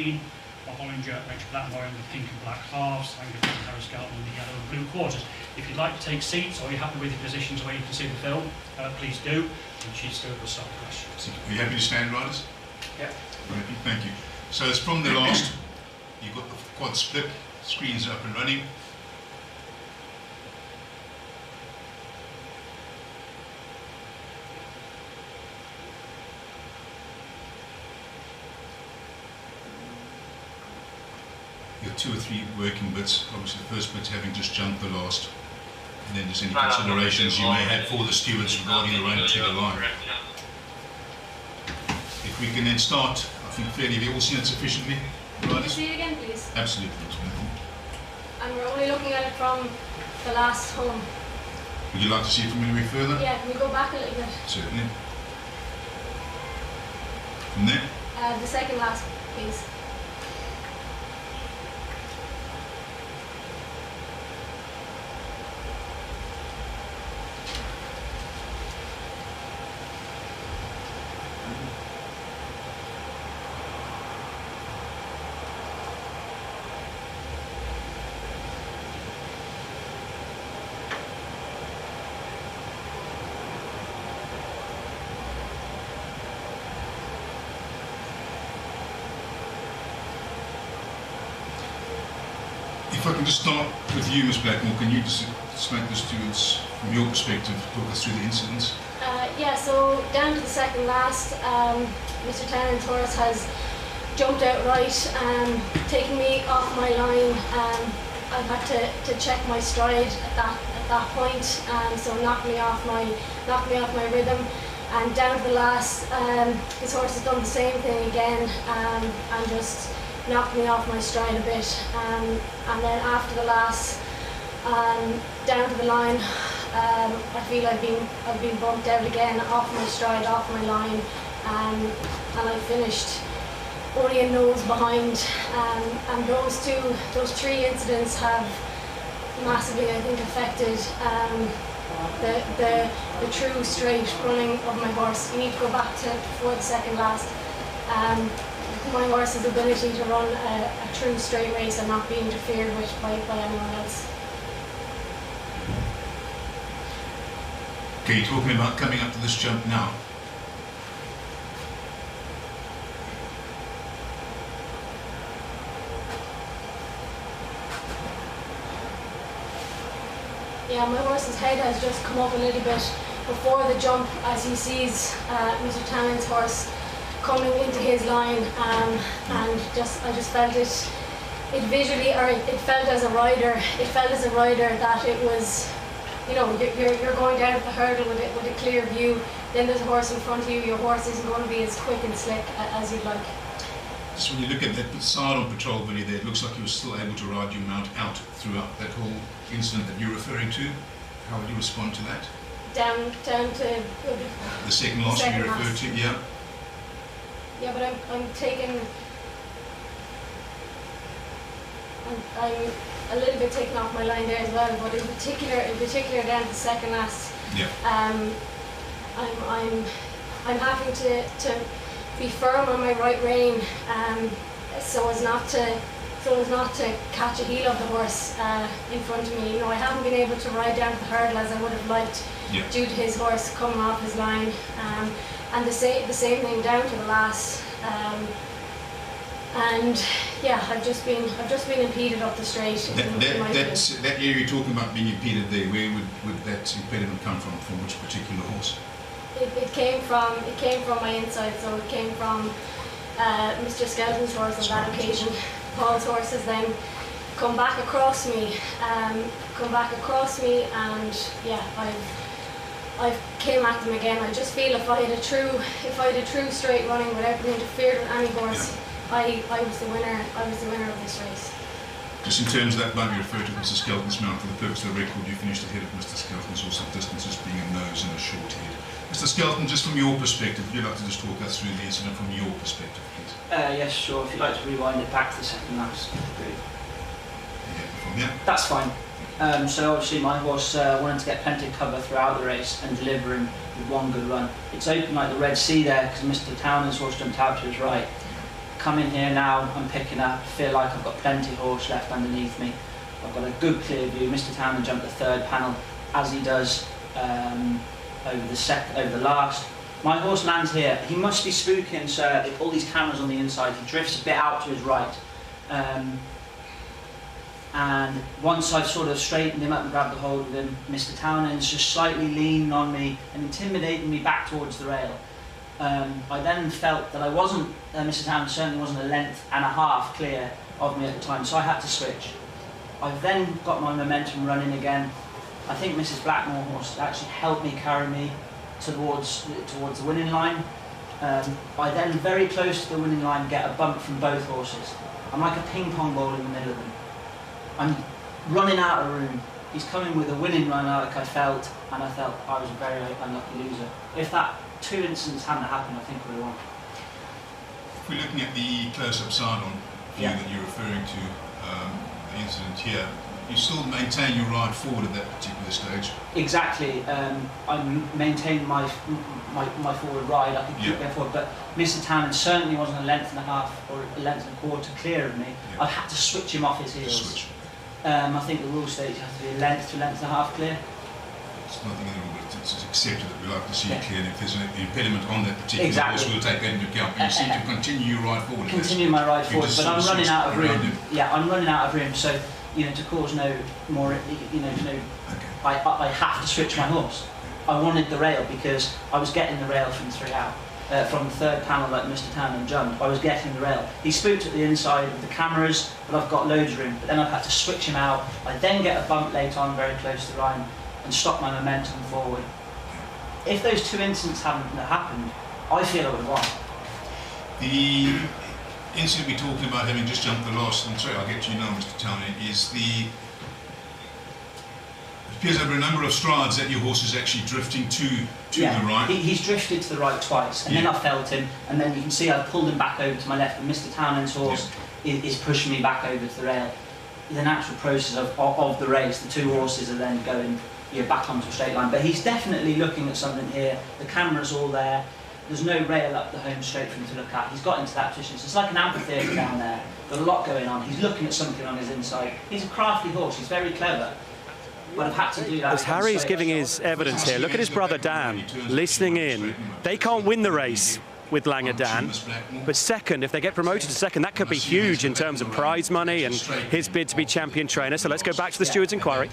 green, while Olinger makes Blackmore in the pink and black halves, and Skelton in the yellow and blue quarters. If you'd like to take seats, or you're happy with your positions where you can see the film, please do, and Chief Steward will start the questions. Are you happy to stand, riders? Yeah. Happy, thank you. So it's from the last, you've got the quad split, screens up and running. Your 2 or 3 working bits, obviously the first bit's having just jumped the last, and then just any considerations you may have for the stewards regarding the run to the line. If we can then start, I think fairly, have you all seen it sufficiently? Can you see it again, please? Absolutely. And we're only looking at it from the last home. Would you like to see it from a bit further? Yeah, can we go back a little bit? Certainly. From there? The second last, please. If I can just start with you, Ms. Blackmore, can you just explain to the stewards, from your perspective, talk us through the incidents? Yeah, so down to the second last, Mr. Townend's horse has jumped out right, taking me off my line. I've had to check my stride at that point, so knocked me off my rhythm. And down to the last, his horse has done the same thing again, and just knocked me off my stride a bit. And then after the last, down to the line, I feel I've been bumped out again, off my stride, off my line, and I finished only a nose behind. And those 3 incidents have massively, I think, affected the true straight running of my horse. You need to go back to before the second last. My horse's ability to run a true straight race and not be interfered with by anyone else. Okay, you're talking about coming up to this jump now. Yeah, my horse's head has just come up a little bit before the jump as he sees Mr. Townend's horse coming into his line, and I just felt it visually, or it felt as a rider that it was, you know, you're going down at the hurdle with a clear view, then there's a horse in front of you, your horse isn't going to be as quick and slick as you'd like. Just when you look at that side on patrol video there, it looks like you were still able to ride your mount out throughout that whole incident that you're referring to. How would you respond to that? Down to the second last you referred to, yeah. Yeah, but I'm a little bit taken off my line there as well. But in particular down to the second last, yeah. I'm having to be firm on my right rein, so as not to catch a heel of the horse in front of me. You know, I haven't been able to ride down the hurdle as I would have liked, yeah, due to his horse coming off his line. And the same thing down to the last, and yeah, I've just been impeded up the straight. That area you're talking about being impeded there, where would that impediment come from? From which particular horse? It came from my inside, so it came from Mr. Skelton's horse on that occasion. Paul's horse has then come back across me, and yeah, I came at them again. I just feel if I had a true straight running without being interfered with any horse, yeah, I was the winner of this race. Just in terms of that line you referred to Mr. Skelton's mount, for the purpose of the record, you finished ahead of Mr. Skelton's horse at distances being a nose and a short head. Mr. Skelton, just from your perspective, would you like to just talk us through the incident from your perspective, please? Yes, sure. If you'd like to rewind it back to the second last. Yeah. That's fine. So obviously my horse wanted to get plenty of cover throughout the race and delivering with one good run. It's open like the Red Sea there because Mr. Townend's horse jumped out to his right. come in here now, I'm picking up, feel like I've got plenty of horse left underneath me. I've got a good clear view. Mr. Townend jumped the third panel, as he does over the last. My horse lands here. He must be spooking, so with all these cameras on the inside, he drifts a bit out to his right. And once I've sort of straightened him up and grabbed the hold of him, Mr. Townend's just slightly leaning on me and intimidating me back towards the rail. I then felt that I wasn't, Mr. Townend certainly wasn't a length and a half clear of me at the time, so I had to switch. I've then got my momentum running again. I think Mrs. Blackmore horse actually helped me carry me towards the winning line. I then, very close to the winning line, get a bump from both horses. I'm like a ping pong ball in the middle of them. I'm running out of room. He's coming with a winning run, like I felt, and I felt I was a very unlucky loser. If that 2 incidents hadn't happened, I think we won. If we're looking at the close-up side-on view that you're referring to, the incident here, you still maintain your ride forward at that particular stage? Exactly. I maintained my forward ride. I could keep going forward, but Mr. Townend certainly wasn't a length and a half or a length and a quarter clear of me. I had to switch him off his heels. I think the rule states you have to be a length to length and a half clear. It's nothing in the rule, but it's accepted that we like to see it clear, and if there's an impediment on that particular horse, we'll take that into account. But you seem to continue your ride forward. Continue my ride forward, but I'm running out of room. Yeah, I'm running out of room, so to cause no more, I have to switch my horse. I wanted the rail because I was getting the rail from 3 out. From the third panel, like Mr. Townend jumped, I was getting the rail. He spooked at the inside of the cameras, but I've got loads of room. But then I've had to switch him out. I then get a bump late on, very close to the line, and stop my momentum forward. If those 2 incidents hadn't happened, I feel I would have won. The incident we're talking about, having just jumped the last, and sorry, I'll get to you now, Mr. Townend, is it appears over a number of strides that your horse is actually drifting to the right. He's drifted to the right twice, and then I felt him, and then you can see I pulled him back over to my left, and Mr. Townend's horse is pushing me back over to the rail. The natural process of the race, the 2 horses are then going back onto a straight line, but he's definitely looking at something here. The camera's all there. There's no rail up the home straight for him to look at. He's got into that position. So it's like an amphitheatre down there. Got a lot going on. He's looking at something on his inside. He's a crafty horse. He's very clever. But I've had to do that. As Harry's giving his evidence here, look at his brother Dan listening in. They can't win the race with Langer Dan, but second, if they get promoted to second, that could be huge in terms of prize money and his bid to be champion trainer. So let's go back to the Stewards Enquriy.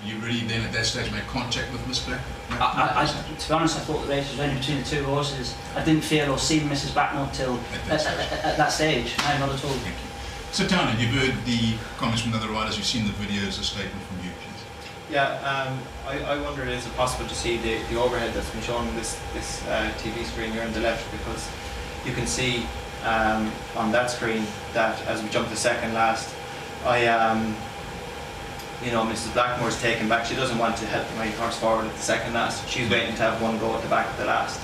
You really then at that stage make contact with Miss Blackmore? To be honest, I thought the race was only between the 2 horses. I didn't feel or see Mrs. Blackmore till at that stage. No, not at all. Thank you. So Townend, you've heard the comments from other riders, you've seen the videos, a statement from you, please. Yeah, I wonder, is it possible to see the overhead that's been shown on this TV screen here on the left, because you can see on that screen that as we jump to second last, Mrs. Blackmore's taken back. She doesn't want to help my horse forward at the second last. She's waiting to have one go at the back of the last.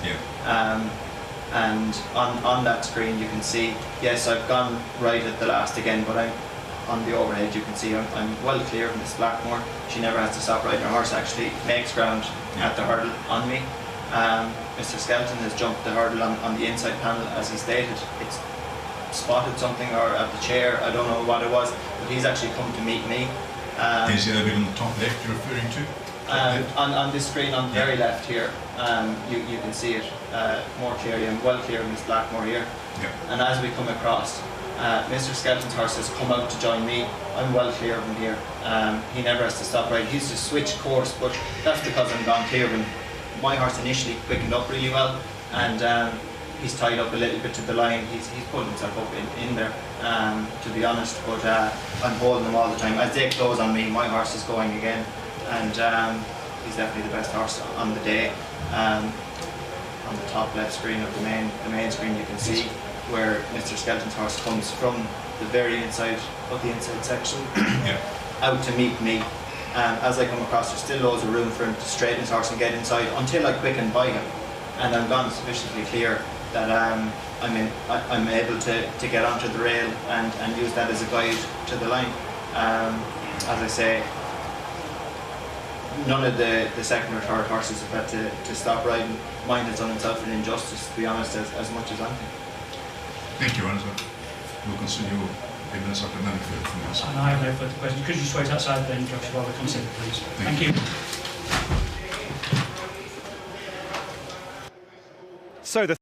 And on that screen you can see, yes, I've gone right at the last again, but on the overhead you can see I'm well clear of Miss Blackmore. She never has to stop riding. Her horse actually makes ground at the hurdle on me. Mr. Skelton has jumped the hurdle on the inside panel, as he stated. It's spotted something or at the chair, I don't know what it was, but he's actually come to meet me. Is the other bit on the top left you're referring to? On this screen on the very left here, you can see it more clearly. I'm well clear of Miss Blackmore here. And as we come across, Mr. Skelton's horse has come out to join me. I'm well clear of him here. He never has to stop riding. He's just switched course, but that's because I'm gone clear of him. My horse initially quickened up really well, and he's tied up a little bit to the line. He's put himself up in there, to be honest, but I'm holding him all the time. As they close on me, my horse is going again, and he's definitely the best horse on the day. On the top left screen of the main screen, you can see where Mr. Skelton's horse comes from the very inside of the inside section out to meet me. As I come across, there's still loads of room for him to straighten his horse and get inside until I quicken by him, and I'm gone sufficiently clear that I'm able to get onto the rail and use that as a guide to the line. As I say, none of the second or third horses have had to stop riding. Mine has done himself an injustice, to be honest, as much as anything. Thank you, Ron. your evidence. I've got nothing further from us. And I have no further questions. Could you just wait outside then, Josh, while we consider, please? Thank you. So the